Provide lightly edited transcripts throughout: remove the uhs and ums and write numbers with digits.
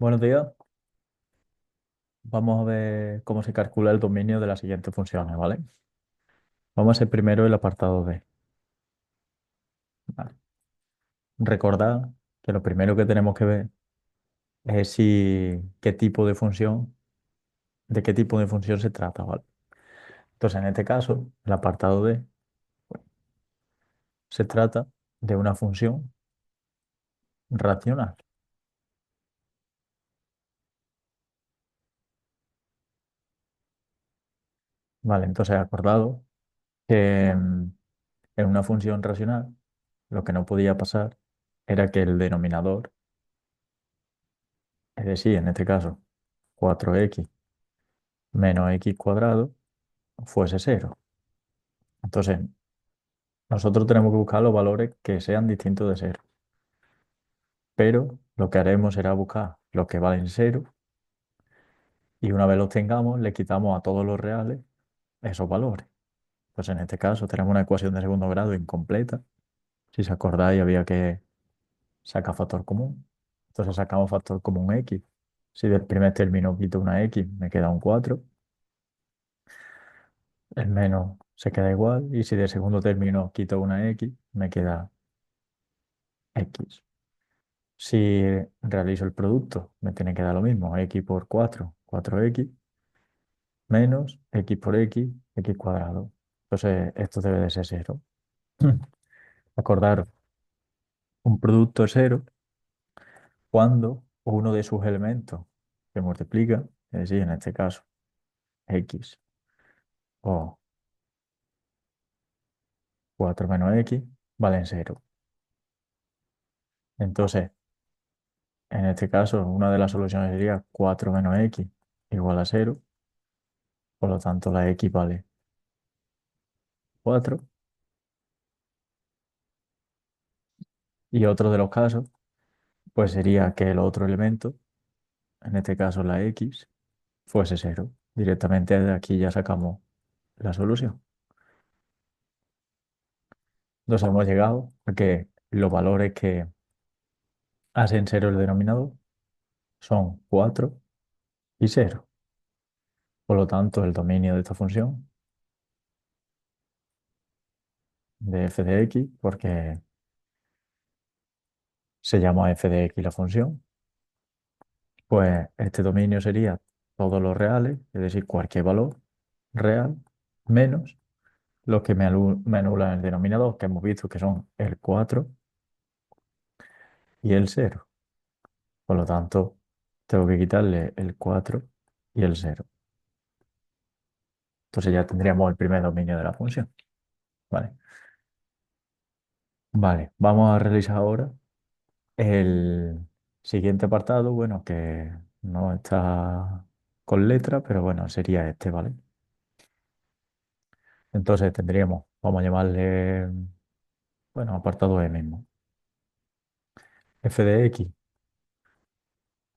Buenos días. Vamos a ver cómo se calcula el dominio de las siguientes funciones, ¿vale? Vamos a hacer primero el apartado D. ¿Vale? Recordad que lo primero que tenemos que ver es si qué tipo de función, de qué tipo de función se trata, ¿vale? Entonces, en este caso, el apartado D se trata de una función racional, ¿vale? Entonces, acordado que en una función racional lo que no podía pasar era que el denominador, es decir, en este caso, 4x menos x cuadrado, fuese cero. Entonces, nosotros tenemos que buscar los valores que sean distintos de cero, pero lo que haremos será buscar los que valen cero y una vez los tengamos, le quitamos a todos los reales esos valores. Pues en este caso tenemos una ecuación de segundo grado incompleta. Si os acordáis, había que sacar factor común. Entonces sacamos factor común x. Si del primer término quito una x, me queda un 4. El menos se queda igual. Y si del segundo término quito una x, me queda x. Si realizo el producto, me tiene que dar lo mismo, x por 4, 4x, menos x por x cuadrado. Entonces, esto debe de ser cero. Acordaros, un producto es cero cuando uno de sus elementos se multiplica, es decir, en este caso, x o 4 menos x, valen cero. Entonces, en este caso, una de las soluciones sería 4 menos x igual a cero, por lo tanto, la x vale 4. Y otro de los casos, pues sería que el otro elemento, en este caso la x, fuese cero. Directamente de aquí ya sacamos la solución. Entonces hemos llegado a que los valores que hacen cero el denominador son 4 y cero. Por lo tanto, el dominio de esta función de f de x, porque se llama f de x la función, pues este dominio sería todos los reales, es decir, cualquier valor real, menos los que me anulan el denominador, que hemos visto que son el 4 y el cero. Por lo tanto, tengo que quitarle el 4 y el cero. Entonces ya tendríamos el primer dominio de la función. Vale. Vale, vamos a realizar ahora el siguiente apartado, bueno, que no está con letra, pero bueno, sería este, ¿vale? Entonces tendríamos, vamos a llamarle, bueno, apartado E mismo. F de x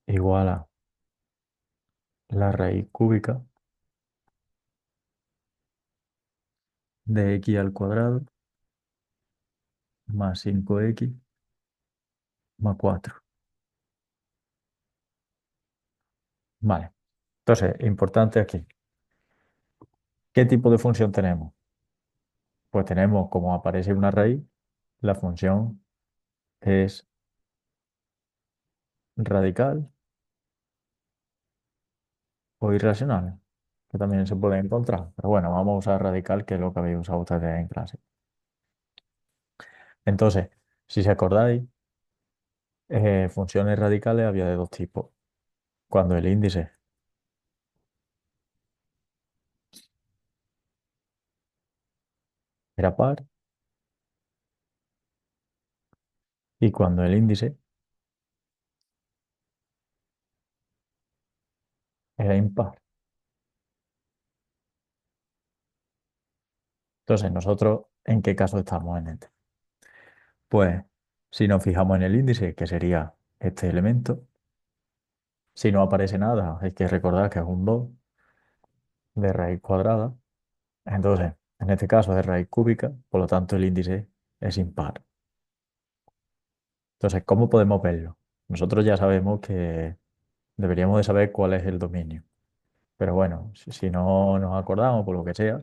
igual a la raíz cúbica de x al cuadrado más 5x más 4. Vale. Entonces, importante aquí. ¿Qué tipo de función tenemos? Pues tenemos, como aparece una raíz, la función es radical o irracional, que también se puede encontrar. Pero bueno, vamos a usar radical, que es lo que habéis usado ustedes en clase. Entonces, si os acordáis, funciones radicales había de dos tipos. Cuando el índice era par y cuando el índice era impar. Entonces, nosotros, ¿en qué caso estamos en este? Pues, si nos fijamos en el índice, que sería este elemento, si no aparece nada, hay que recordar que es un 2 de raíz cuadrada. Entonces, en este caso es raíz cúbica, por lo tanto el índice es impar. Entonces, ¿cómo podemos verlo? Nosotros ya sabemos que deberíamos de saber cuál es el dominio. Pero bueno, si no nos acordamos por lo que sea,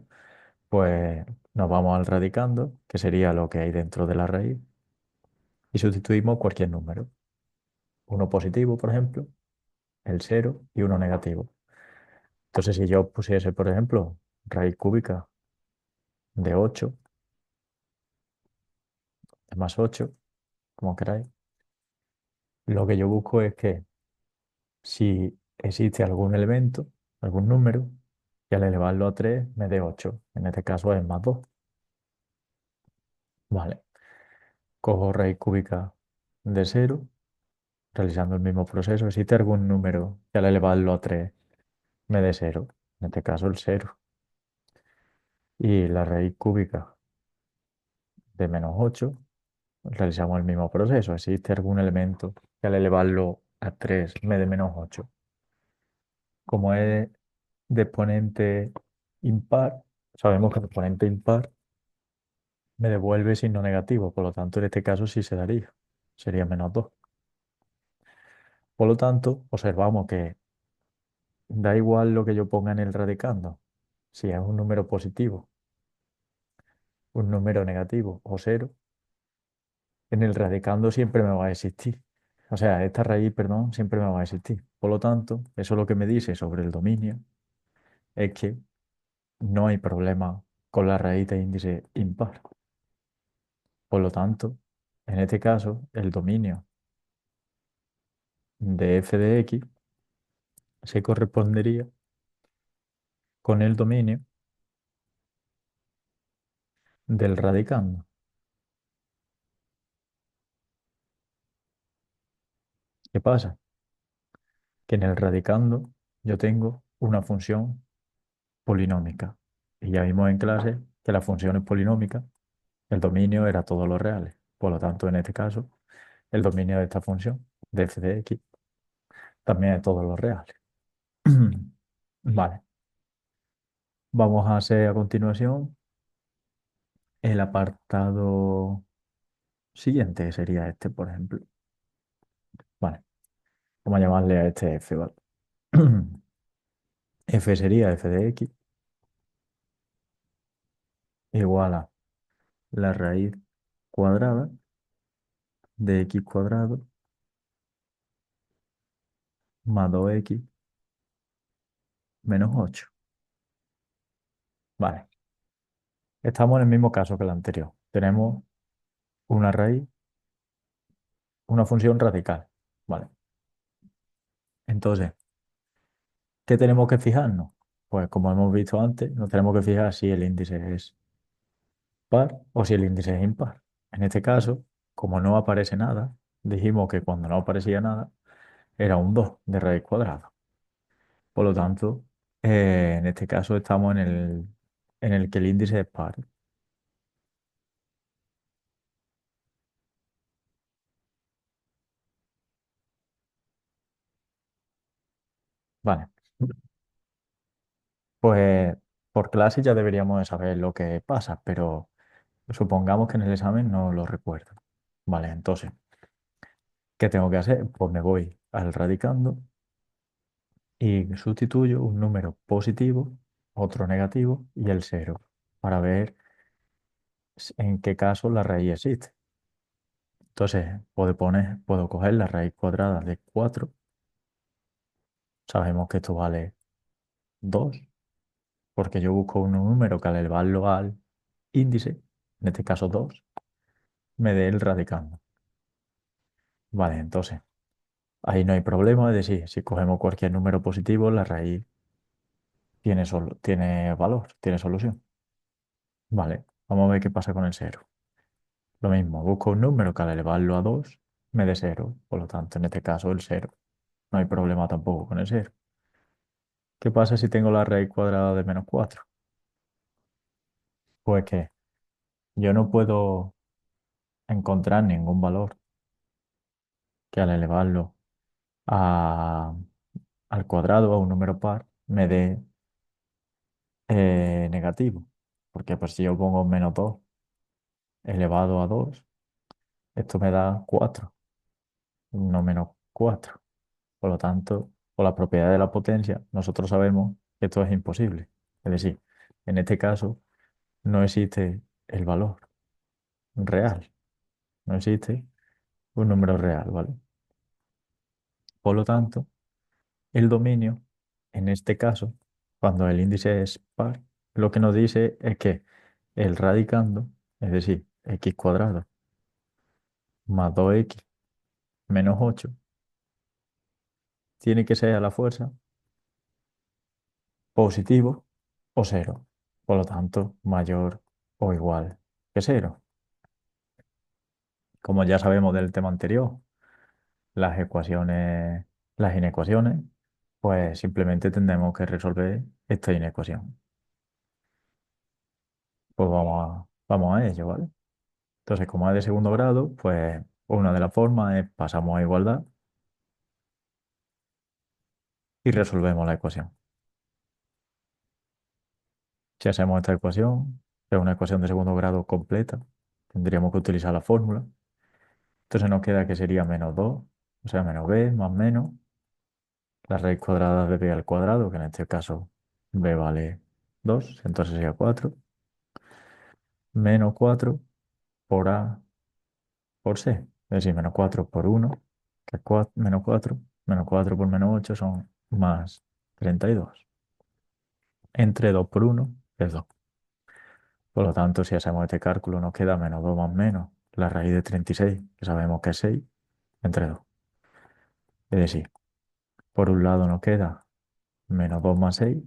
pues nos vamos al radicando, que sería lo que hay dentro de la raíz, y sustituimos cualquier número. Uno positivo, por ejemplo, el cero y uno negativo. Entonces, si yo pusiese, por ejemplo, raíz cúbica de 8 más 8 como queráis, lo que yo busco es que si existe algún elemento, algún número, y al elevarlo a 3 me dé 8. En este caso es más 2. Vale. Cojo raíz cúbica de 0, realizando el mismo proceso. ¿Existe algún número que al elevarlo a 3 me dé 0? En este caso el 0. Y la raíz cúbica de -8, realizamos el mismo proceso. ¿Existe algún elemento que al elevarlo a 3 me dé -8? Como es de exponente impar, sabemos que el exponente impar me devuelve signo negativo, por lo tanto en este caso sí se daría, sería -2. Por lo tanto, observamos que da igual lo que yo ponga en el radicando, si es un número positivo, un número negativo o cero, en el radicando siempre me va a existir. O sea, esta raíz, perdón, siempre me va a existir. Por lo tanto, eso lo que me dice sobre el dominio es que no hay problema con la raíz de índice impar. Por lo tanto, en este caso, el dominio de f de x se correspondería con el dominio del radicando. ¿Qué pasa? Que en el radicando yo tengo una función polinómica. Y ya vimos en clase que las funciones polinómicas, el dominio era todos los reales. Por lo tanto, en este caso, el dominio de esta función, de f de x, también es todos los reales. Vale, vamos a hacer a continuación el apartado siguiente, que sería este, por ejemplo. Vale, vamos a llamarle a este f, ¿vale? F sería f de x igual a la raíz cuadrada de x cuadrado más 2x menos 8. Vale, estamos en el mismo caso que el anterior. Tenemos una raíz, una función radical. Vale, entonces, ¿qué tenemos que fijarnos? Pues como hemos visto antes, nos tenemos que fijar si el índice es par o si el índice es impar. En este caso, como no aparece nada, dijimos que cuando no aparecía nada era un 2 de raíz cuadrada. Por lo tanto, en este caso estamos en el que el índice es par. Vale, pues por clase ya deberíamos de saber lo que pasa, pero supongamos que en el examen no lo recuerdo. Vale, entonces, ¿qué tengo que hacer? Pues me voy al radicando y sustituyo un número positivo, otro negativo y el cero para ver en qué caso la raíz existe. Entonces, puedo coger la raíz cuadrada de 4. Sabemos que esto vale 2 porque yo busco un número que al elevarlo al índice, en este caso 2, me dé el radicando. Vale, entonces, ahí no hay problema, es decir, si cogemos cualquier número positivo, la raíz tiene valor, tiene solución. Vale, vamos a ver qué pasa con el cero. Lo mismo, busco un número que al elevarlo a 2 me dé cero, por lo tanto, en este caso el cero. No hay problema tampoco con el cero. ¿Qué pasa si tengo la raíz cuadrada de -4? Pues que yo no puedo encontrar ningún valor que al elevarlo a- al cuadrado, a un número par, me dé negativo. Porque pues si yo pongo -2 elevado a 2, esto me da 4, no -4. Por lo tanto, o la propiedad de la potencia, nosotros sabemos que esto es imposible. Es decir, en este caso no existe el valor real, no existe un número real, ¿vale? Por lo tanto, el dominio, en este caso, cuando el índice es par, lo que nos dice es que el radicando, es decir, x cuadrado más 2x menos 8, tiene que ser a la fuerza positivo o cero. Por lo tanto, mayor o igual que cero. Como ya sabemos del tema anterior, las ecuaciones, las inecuaciones, pues simplemente tendremos que resolver esta inecuación. Pues vamos a ello, ¿vale? Entonces, como es de segundo grado, pues una de las formas es pasamos a igualdad y resolvemos la ecuación. Si hacemos esta ecuación, que es una ecuación de segundo grado completa, tendríamos que utilizar la fórmula. Entonces nos queda que sería menos 2, o sea, menos b más menos la raíz cuadrada de b al cuadrado, que en este caso b vale 2, entonces sería 4, menos 4 por a por c, es decir, menos 4 por 1, que es menos 4 por menos 8 son más 32. Entre 2 por 1 es 2. Por lo tanto, si hacemos este cálculo, nos queda menos 2 más menos la raíz de 36, que sabemos que es 6, entre 2. Es decir, por un lado nos queda menos 2 más 6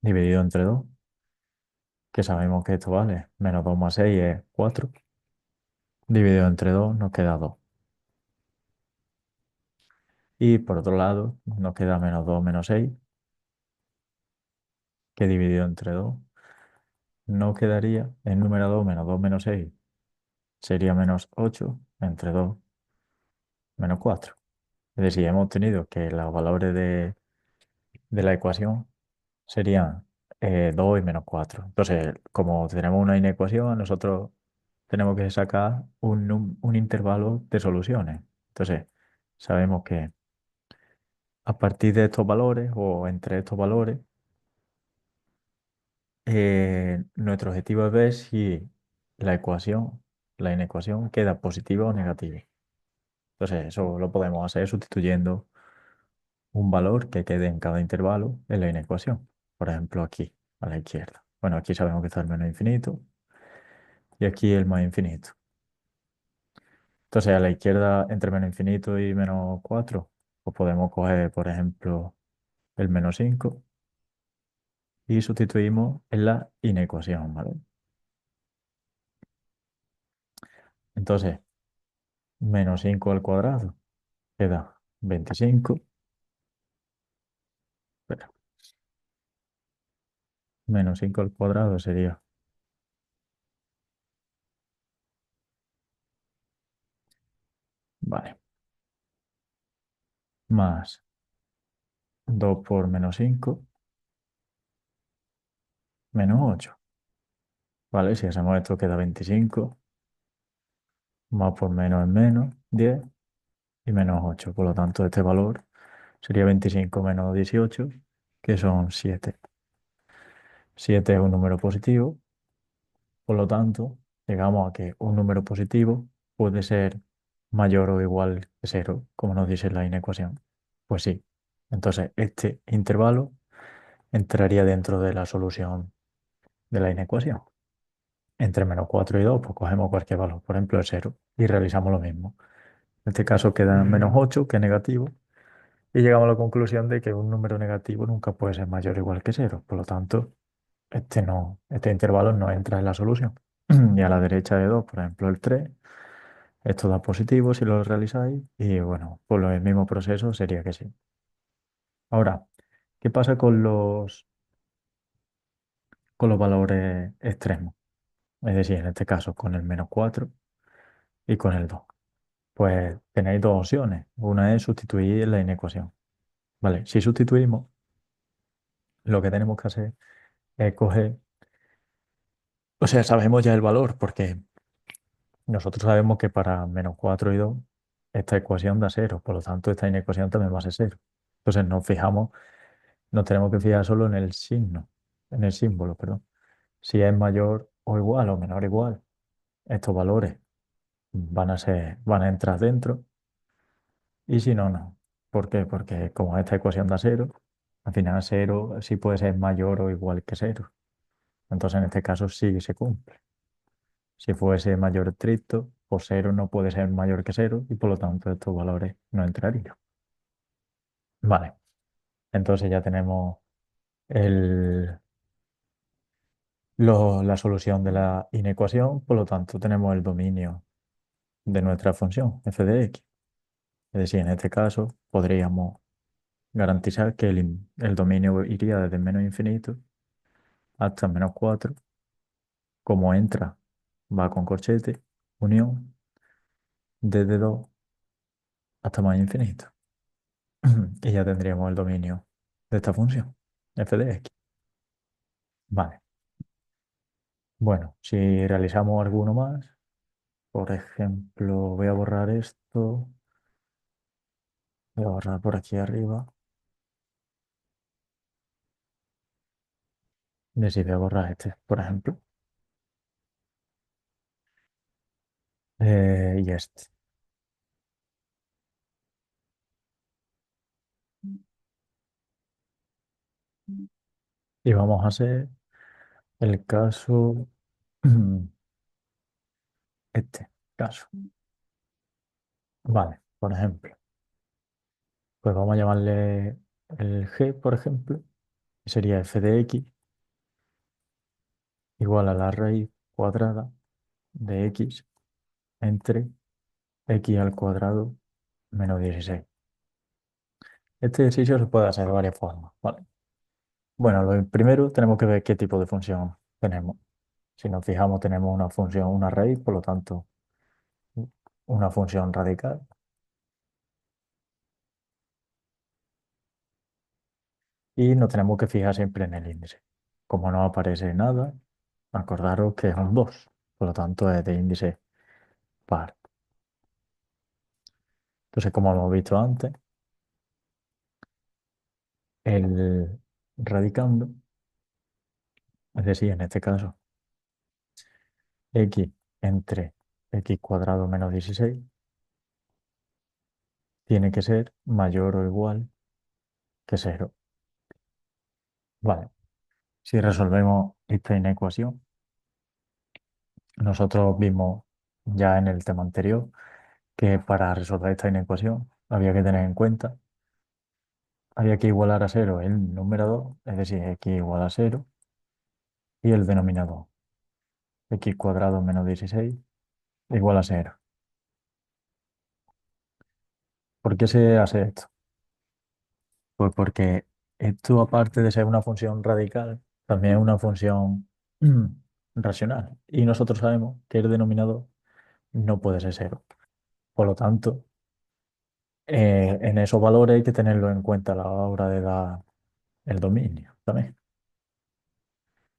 dividido entre 2, que sabemos que esto vale menos 2 más 6 es 4, dividido entre 2 nos queda 2. Y por otro lado nos queda menos 2 menos 6, que dividido entre 2 no quedaría el número 2 menos 2 menos 6 sería menos 8 entre 2 menos 4. Es decir, hemos tenido que los valores de la ecuación serían 2 y menos 4. Entonces, como tenemos una inecuación, nosotros tenemos que sacar un intervalo de soluciones. Entonces, sabemos que a partir de estos valores o entre estos valores, nuestro objetivo es ver si la ecuación, la inecuación queda positiva o negativa. Entonces, eso lo podemos hacer sustituyendo un valor que quede en cada intervalo en la inecuación. Por ejemplo, aquí, a la izquierda. Bueno, aquí sabemos que está el menos infinito y aquí el más infinito. Entonces, a la izquierda, entre menos infinito y menos 4, pues podemos coger, por ejemplo, el menos 5 y sustituimos en la inecuación, ¿vale? Entonces, menos 5 al cuadrado queda 25. Espera, menos 5 al cuadrado sería, vale, más 2 por menos 5 menos 8. ¿Vale? Si hacemos esto queda 25, más por menos es menos 10 y menos 8. Por lo tanto, este valor sería 25 menos 18, que son 7. 7 es un número positivo, por lo tanto, llegamos a que un número positivo puede ser mayor o igual que cero, como nos dice la inecuación. Pues sí. Entonces, este intervalo entraría dentro de la solución de la inecuación. Entre menos 4 y 2, pues cogemos cualquier valor, por ejemplo el cero, y realizamos lo mismo. En este caso queda menos 8, que es negativo, y llegamos a la conclusión de que un número negativo nunca puede ser mayor o igual que cero. Por lo tanto, este intervalo no entra en la solución. Y a la derecha de 2, por ejemplo, el 3, esto da positivo si lo realizáis, y bueno, por el mismo proceso sería que sí. Ahora, ¿qué pasa con los valores extremos? Es decir, en este caso con el menos 4 y con el 2. Pues tenéis dos opciones. Una es sustituir la inecuación. Vale, si sustituimos, lo que tenemos que hacer es coger, o sea, sabemos ya el valor, porque nosotros sabemos que para menos 4 y 2 esta ecuación da cero, por lo tanto esta inecuación también va a ser cero. Entonces nos tenemos que fijar solo en el signo, en el símbolo, perdón. Si es mayor o igual o menor o igual, estos valores van a entrar dentro y si no, no. ¿Por qué? Porque como esta ecuación da cero, al final cero sí puede ser mayor o igual que cero. Entonces en este caso sí se cumple. Si fuese mayor estricto, pues cero no puede ser mayor que cero y por lo tanto estos valores no entrarían. Vale, entonces ya tenemos el, la solución de la inecuación, por lo tanto tenemos el dominio de nuestra función f de x. Es decir, en este caso podríamos garantizar que el dominio iría desde menos infinito hasta -4, como entra, va con corchete, unión, desde 2 hasta más infinito. Y ya tendríamos el dominio de esta función, f de x. Vale. Bueno, si realizamos alguno más, por ejemplo, voy a borrar esto, voy a borrar por aquí arriba, y así voy a borrar este, por ejemplo, y este. Y vamos a hacer el caso, este caso. Vale, por ejemplo, pues vamos a llamarle el g, por ejemplo, que sería f de x igual a la raíz cuadrada de x entre x al cuadrado menos 16. Este ejercicio se puede hacer de varias formas, ¿vale? Bueno, lo primero tenemos que ver qué tipo de función tenemos. Si nos fijamos, tenemos una función, una raíz, por lo tanto, una función radical. Y nos tenemos que fijar siempre en el índice. Como no aparece nada, acordaros que es un 2, por lo tanto es de índice par. Entonces, como hemos visto antes, el radicando, es decir, en este caso, x entre x cuadrado menos 16 tiene que ser mayor o igual que 0. Vale, si resolvemos esta inecuación, nosotros vimos ya en el tema anterior que para resolver esta inecuación había que tener en cuenta, había que igualar a 0 el numerador, es decir, x igual a 0, y el denominador, x cuadrado menos 16 igual a 0. ¿Por qué se hace esto? Pues porque esto, aparte de ser una función radical, también es una función racional. Y nosotros sabemos que el denominador no puede ser 0. Por lo tanto, en esos valores hay que tenerlo en cuenta a la hora de dar el dominio también.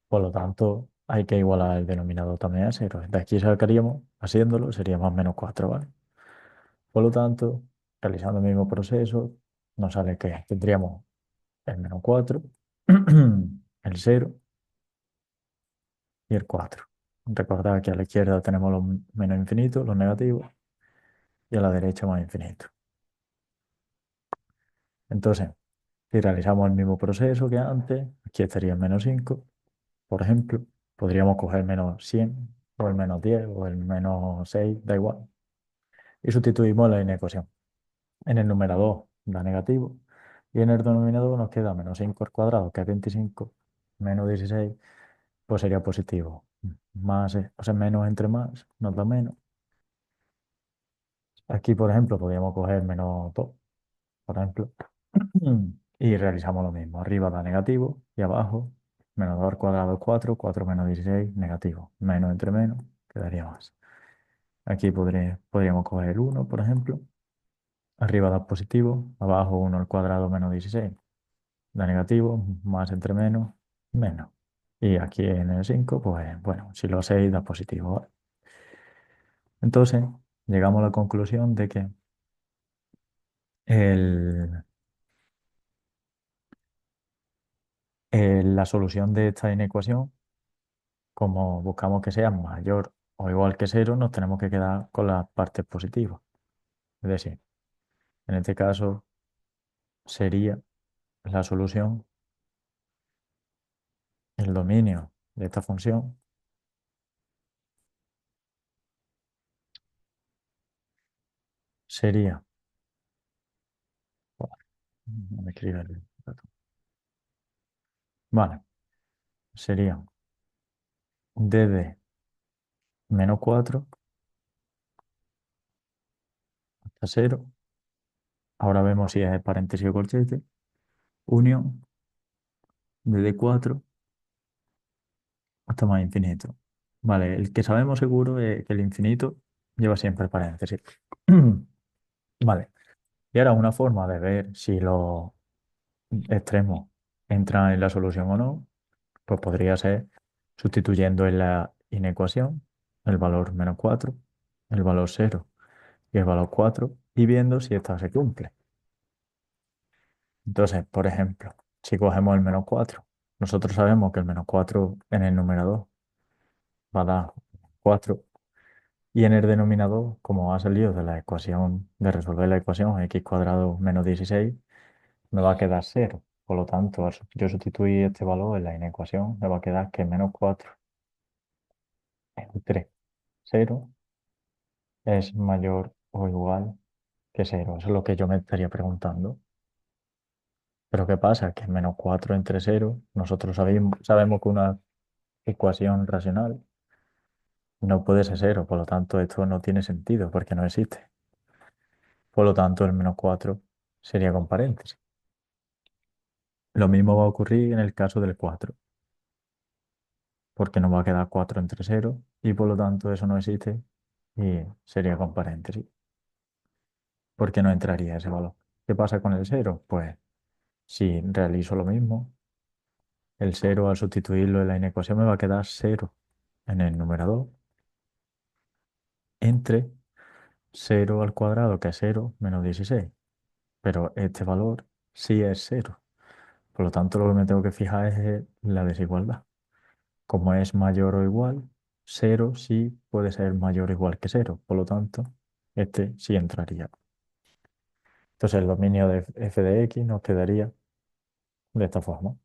Por lo tanto, hay que igualar el denominador también a 0. De aquí sacaríamos, haciéndolo, sería más o menos 4, ¿vale? Por lo tanto, realizando el mismo proceso, nos sale que tendríamos el -4, el 0 y el 4. Recordad que a la izquierda tenemos los menos infinitos, los negativos, y a la derecha más infinito. Entonces, si realizamos el mismo proceso que antes, aquí estaría el -5, por ejemplo, podríamos coger el -100 o el -10 o el -6, da igual, y sustituimos la inecuación. En el numerador da negativo y en el denominador nos queda -5 al cuadrado, que es 25, menos 16, pues sería positivo. Más, o sea, menos entre más nos da menos. Aquí, por ejemplo, podríamos coger -2, por ejemplo, y realizamos lo mismo. Arriba da negativo y abajo -2 al cuadrado es 4, 4 menos 16, negativo. Menos entre menos, quedaría más. Aquí podríamos coger el 1, por ejemplo. Arriba da positivo, abajo 1 al cuadrado menos 16. Da negativo, más entre menos, menos. Y aquí en el 5, pues bueno, si lo 6 da positivo, ¿vale? Entonces, llegamos a la conclusión de que El- la solución de esta inecuación, como buscamos que sea mayor o igual que cero, nos tenemos que quedar con las partes positivas. Es decir, en este caso sería la solución, el dominio de esta función sería, buah, no me escribe el dato. Vale, sería desde -4 hasta cero. Ahora vemos si es paréntesis o corchete. Unión desde 4 hasta más infinito. Vale, el que sabemos seguro es que el infinito lleva siempre paréntesis. Vale, y ahora una forma de ver si los extremos entran en la solución o no, pues podría ser sustituyendo en la inecuación el valor -4, el valor cero y el valor 4 y viendo si esta se cumple. Entonces, por ejemplo, si cogemos el -4, nosotros sabemos que el -4 en el numerador va a dar 4 y en el denominador, como ha salido de la ecuación, de resolver la ecuación x cuadrado menos 16, me va a quedar cero. Por lo tanto, al yo sustituir este valor en la inecuación, me va a quedar que -4 entre cero es mayor o igual que cero. Eso es lo que yo me estaría preguntando. Pero ¿qué pasa? Que -4 entre cero, nosotros sabemos que una ecuación racional no puede ser cero, por lo tanto esto no tiene sentido porque no existe. Por lo tanto el -4 sería con paréntesis. Lo mismo va a ocurrir en el caso del 4, porque nos va a quedar 4 entre cero y por lo tanto eso no existe y sería con paréntesis, porque no entraría ese valor. ¿Qué pasa con el cero? Pues si realizo lo mismo, el cero al sustituirlo en la inecuación me va a quedar cero en el numerador entre cero al cuadrado, que es cero menos 16. Pero este valor sí es cero. Por lo tanto, lo que me tengo que fijar es la desigualdad. Como es mayor o igual, cero sí puede ser mayor o igual que cero. Por lo tanto, este sí entraría. Entonces, el dominio de f de x nos quedaría de esta forma.